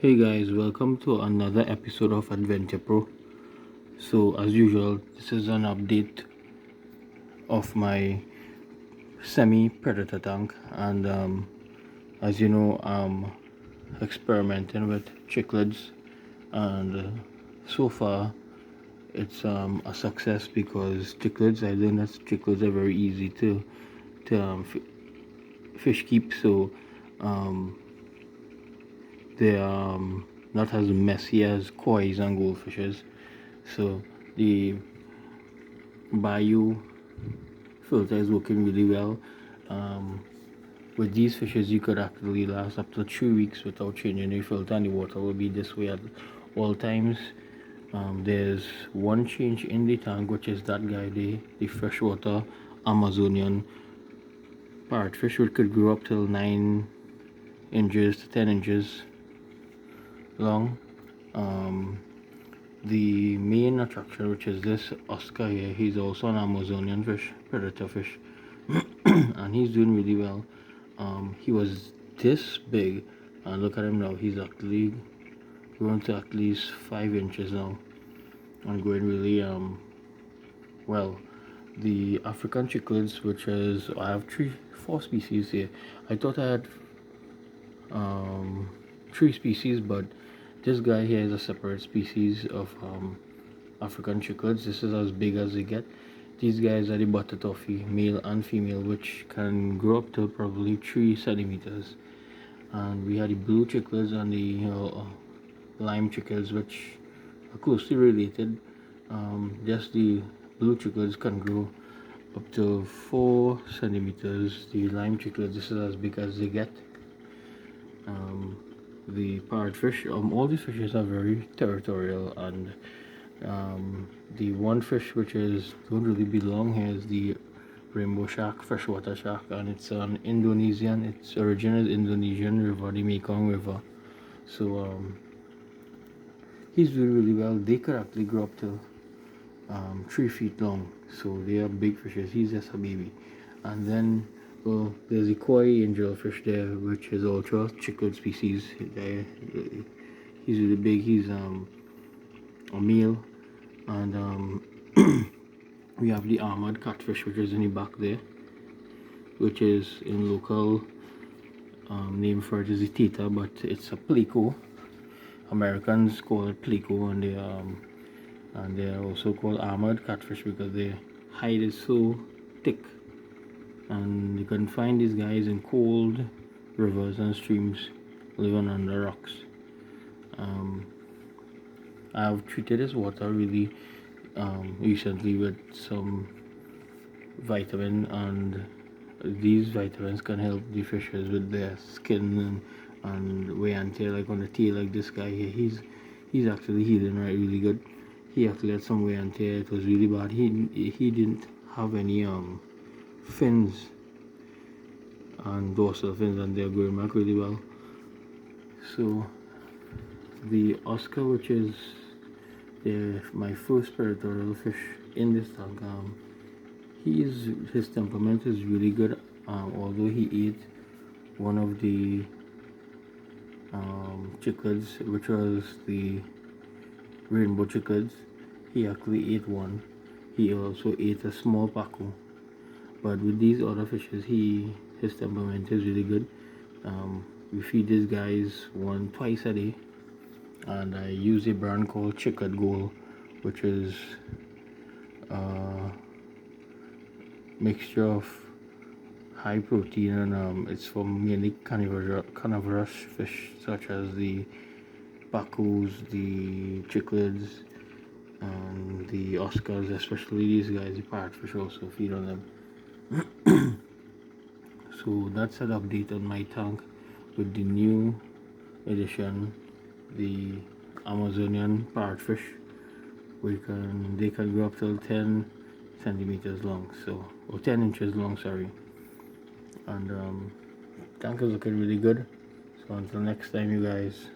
Hey guys, welcome to another episode of Adventure Pro. So, as usual, this is an update of my semi predator tank, and as you know, I'm experimenting with cichlids, and so far it's a success because cichlids, I learned that cichlids are very easy to fish keep, so um, they're not as messy as koi's and goldfishes. So the bio filter is working really well. With these fishes, you could actually last up to 2 weeks without changing the filter, and the water will be this way at all times. There's one change in the tank, which is that guy, the freshwater Amazonian parrotfish, which could grow up till 9 inches to 10 inches long. The main attraction, which is this Oscar here, he's also an Amazonian fish, predator fish, and he's doing really well. He was this big, and look at him now. He's actually grown to at least 5 inches now, and growing really well. The African cichlids, which is, I have four species here. I thought I had 3 species, but this guy here is a separate species of African cichlids. This is as big as they get. These guys are the butter toffee, male and female, which can grow up to probably 3 centimeters. And we had the blue cichlids and the lime cichlids, which are closely related. Just the blue cichlids can grow up to 4 centimeters. The lime cichlids, this is as big as they get. The parrotfish, all these fishes are very territorial, and the one fish which don't really belong here is the rainbow shark, freshwater shark, and it's an Indonesian. Its origin is Indonesian river, the Mekong River. So he's doing really well. They could actually grow up to 3 feet long, so they are big fishes. He's just a baby. And then there's a koi angelfish there, which is also a cichlid species. He's really big. He's a male. And we have the armored catfish, which is in the back there, which is in local name for it is a tita, but it's a plico. Americans call it plico, and they're also called armored catfish because their hide is so thick, and you can find these guys in cold rivers and streams, living under rocks. I've treated this water really recently with some vitamin, and these vitamins can help the fishes with their skin and wear and tear, like on the tail, like this guy here. He's actually healing right really good. He actually had some wear and tear. It was really bad. He didn't have any fins and dorsal fins, and they're growing back really well. So the Oscar, which is my first territorial fish in this tank, his temperament is really good. Although he ate one of the cichlids, which was the rainbow cichlids, he actually ate one. He also ate a small pacu. But with these other fishes, his temperament is really good. We feed these guys twice a day, and I use a brand called Chicklid Gold, which is a mixture of high protein, and it's for mainly carnivorous fish such as the pacus, the cichlids, and the Oscars, especially these guys. The parrotfish also feed on them. So that's an update on my tank with the new edition, the Amazonian parrotfish. They can grow up till 10 centimeters long, or 10 inches long, sorry. And tank is looking really good. So until next time, you guys.